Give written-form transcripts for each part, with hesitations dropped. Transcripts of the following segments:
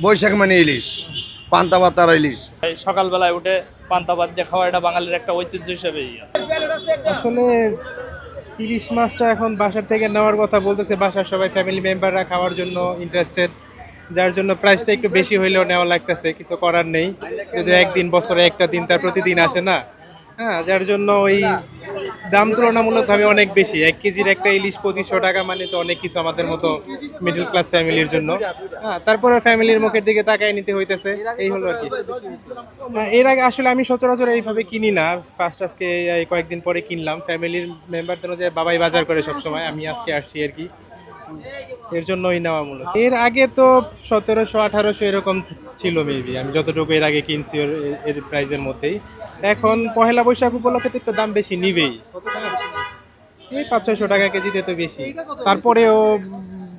বৈশাখ মানে ইলিশ, পান্তা ভাত আর ইলিশ। এই সকালবেলায় উঠে পান্তা ভাত দিয়ে খাওয়া এটা বাঙালির একটা ঐতিহ্য হিসেবেই আছে। আসলে ইলিশ মাছটা এখন বাসার থেকে নেওয়ার কথা বলতেছে, বাসার সবাই ফ্যামিলি মেম্বাররা খাওয়ার জন্য ইন্টারেস্টেড, যার জন্য প্রাইসটা একটু বেশি হইলেও নেওয়া লাগতেছে, কিছু করার নেই। যদি একদিন বছরে একটা দিন তার প্রতিদিন আসে না, হ্যাঁ, যার জন্য ওই দাম তুলনামূলকভাবে অনেক বেশি। 1 কেজির একটা ইলিশ 2500 টাকা, মানে তো অনেক কিছু আমাদের মতো মিডল ক্লাস ফ্যামিলির জন্য। হ্যাঁ, তারপরে ফ্যামিলির মুখের দিকে তাকায় নিতে হইতেছে, এই হলো আর কি। এর আগে আসলে আমি সচরাচর এইভাবে কিনি না, ফার্স্ট আজকে এই কয়েকদিন পরে কিনলাম। ফ্যামিলির মেম্বারদের যে বাবাই বাজার করে সব সময়, আমি আজকে আসছি আর কি, এর জন্যই নেওয়া মূলত। এর আগে তো 1700-1800 এরকম ছিল মেবি, আমি যতটুকু এর আগে কিনছি এর প্রাইসের মধ্যেই। এখন পহেলা বৈশাখ উপলক্ষে তো একটু দাম বেশি নিবেই, এই 500-600 টাকা কেজিতে তো বেশি। তারপরেও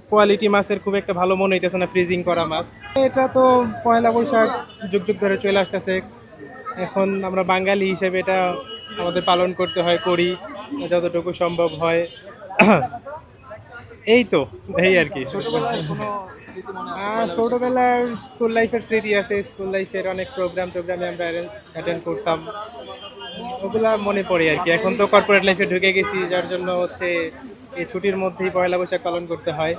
কোয়ালিটি মাছের খুব একটা ভালো মনে হইতেছে না, ফ্রিজিং করা মাছ। এটা তো পহেলা বৈশাখ যুগ যুগ ধরে চলে আসতেছে, এখন আমরা বাঙালি হিসেবে এটা আমাদের পালন করতে হয়, করি যতটুকু সম্ভব হয়। এই তো, এই আর কি। ছোটবেলার স্কুল লাইফের স্মৃতি আছে, স্কুল লাইফের অনেক প্রোগ্রামে আমরা অ্যাটেন্ড করতাম, ওগুলা মনে পড়ে আর কি। এখন তো কর্পোরেট লাইফে ঢুকে গেছি, যার জন্য হচ্ছে এই ছুটির মধ্যেই পহেলা বৈশাখ পালন করতে হয়।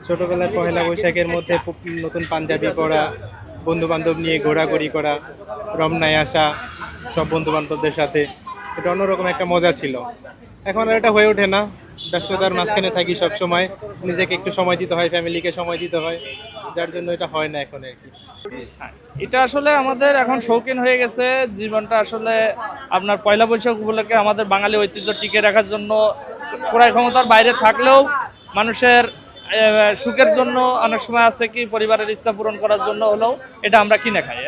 ছোটবেলায় পহেলা বৈশাখের মধ্যে নতুন পাঞ্জাবি পরা, বন্ধু বান্ধব নিয়ে ঘোরাঘুরি করা, রমনায় আসা সব বন্ধু বান্ধবদের সাথে, এটা অন্যরকম একটা মজা ছিল। এখন আর এটা হয়ে ওঠে না, ব্যস্ততার মাঝখানে থাকি সব সময়, নিজেকে একটু সময় দিতে হয়, ফ্যামিলিকে সময় দিতে হয়, যার জন্য এটা হয় না এখন আর কি। এটা আসলে আমাদের এখন শৌখিন হয়ে গেছে জীবনটা। আসলে আপনার পয়লা বৈশাখ উপলক্ষে আমাদের বাঙালি ঐতিহ্য টিকে রাখার জন্য ক্রয় ক্ষমতার বাইরে থাকলেও মানুষের সুখের জন্য অনেক সময় আছে কি পরিবারের ইচ্ছা পূরণ করার জন্য হলেও এটা আমরা কিনে খাই।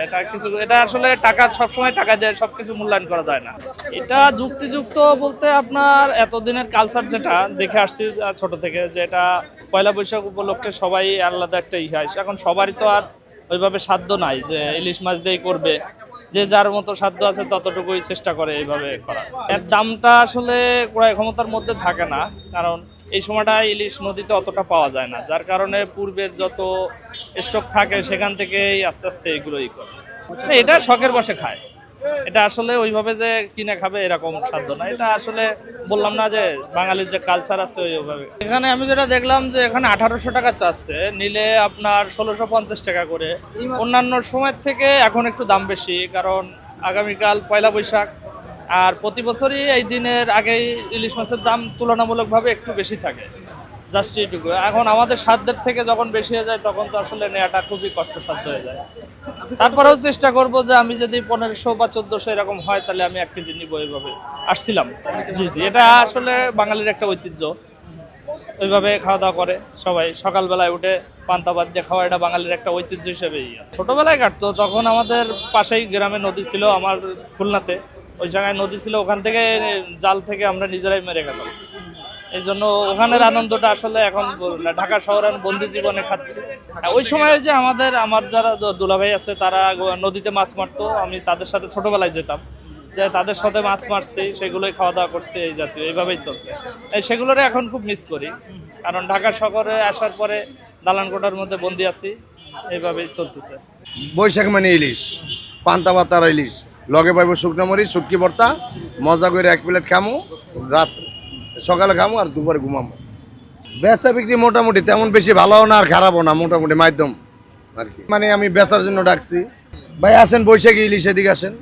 এটা আসলে টাকা সবসময় টাকা দিয়ে সবকিছু মূল্যায়ন করা যায় না। এটা যুক্তিযুক্ত বলতে আপনার এতদিনের কালচার যেটা দেখে আসছি ছোট থেকে, যে এটা পয়লা বৈশাখ উপলক্ষে সবাই আলাদা একটা ইতিহাস। এখন সবারই তো আর ওইভাবে সাধ্য নাই যে ইলিশ মাছ দিয়েই করবে, যে যার মতো সাধ্য আছে ততটুকুই চেষ্টা করে এইভাবে করা। এর দামটা আসলে ক্রয় ক্ষমতার মধ্যে থাকে না, কারণ এই সময়টা ইলিশ নদীতে অতটা পাওয়া যায় না, যার কারণে পূর্বের যত স্টক থাকে সেখান থেকেই আস্তে আস্তে এগুলোই করে। এটা শখের বশে খায়, এটা আসলে ওইভাবে যে কিনে খাবে এরকম সাধ্য না। এটা আসলে বললাম না যে বাঙালির যে কালচার আছে ওইভাবে। এখানে আমি যেটা দেখলাম যে এখানে 1800 টাকা চাচ্ছে, নিলে আপনার 1650 টাকা করে। অন্যান্য সময়ের থেকে এখন একটু দাম বেশি, কারণ আগামীকাল পয়লা বৈশাখ, আর প্রতি বছরই এই দিনের আগেই ইলিশ মাছের দাম তুলনামূলকভাবে একটু বেশি থাকে, জাস্ট এইটুকু। এখন আমাদের সাধ্যের থেকে যখন বেশি হয়ে যায় তখন তো আসলে নেওয়াটা খুবই কষ্টসাধ্য হয়ে যায়। তারপরেও চেষ্টা করব যে আমি যদি 1500 বা 1400 এরকম হয় তাহলে আমি 1 কেজি নিবো, এইভাবে আসছিলাম। জি জি, এটা আসলে বাঙালির একটা ঐতিহ্য, ওইভাবে খাওয়া দাওয়া করে সবাই। সকালবেলায় উঠে পান্তা ভাত দিয়ে খাওয়া এটা বাঙালির একটা ঐতিহ্য হিসেবেই আছে। ছোটবেলায় কাটতো, তখন আমাদের পাশেই গ্রামে নদী ছিল, আমার খুলনাতে ওই জায়গায় নদী ছিল, ওখান থেকে জাল থেকে আমরা নিজেরাই মেরে খেতাম। এই জন্য ওখানের আনন্দটা আসলে এখন ঢাকা শহরে বন্দি জীবনে খাচ্ছে। ওই সময় যে আমার যারা দুলাভাই আছে তারা নদীতে মাছ মারতো, আমি তাদের সাথে ছোটবেলায় যেতাম, যে তাদের সাথে মাছ মারছি, সেগুলোই খাওয়া দাওয়া করছি, এই জাতীয় এইভাবেই চলছে। সেগুলোরে এখন খুব মিস করি, কারণ ঢাকা শহরে আসার পরে দালান কোঠার মধ্যে বন্দি আছি, এইভাবেই চলতেছে। বৈশাখ মানে ইলিশ, পান্তা ভাত আর ইলিশ, লগে পাইব শুকনো মরিচ, শুটকি ভর্তা, মজা করে 1 প্লেট খামো, রাত সকালে খামো আর দুপুরে ঘুমামো। বেচা বিক্রি মোটামুটি তেমন বেশি ভালোও না আর খারাপও না, মোটামুটি মাধ্যম আর কি। মানে আমি বেচার জন্য ডাকছি, ভাই আসেন বৈশাখী ইলিশ এদিকে আসেন,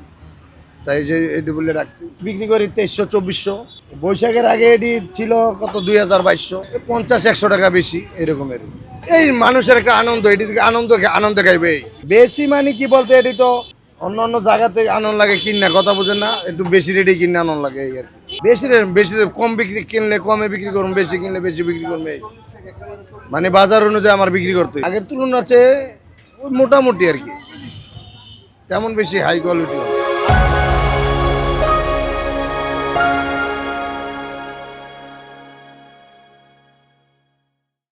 তাই যে এটি বলে ডাকছি। বিক্রি করি 2300-2400। বৈশাখের আগে এটি ছিল কত 2000-2200, 50-100 টাকা বেশি এরকমের। এই মানুষের একটা আনন্দ, এটি আনন্দ খাইবে বেশি। মানে কি বলতে, এটি তো অন্য অন্য জায়গাতে আনন্দ লাগে কিনা, কথা বোঝেন না, একটু বেশি রেটে কিনে আনন্দ লাগে এই আর কি। বেশি কম বিক্রি কিনলে কমে বিক্রি করুন, বেশি কিনলে বেশি বিক্রি করবে, মানে বাজার অনুযায়ী আমার বিক্রি করতে আগের তুলনার চেয়ে মোটামুটি আর কি, তেমন বেশি হাই কোয়ালিটি।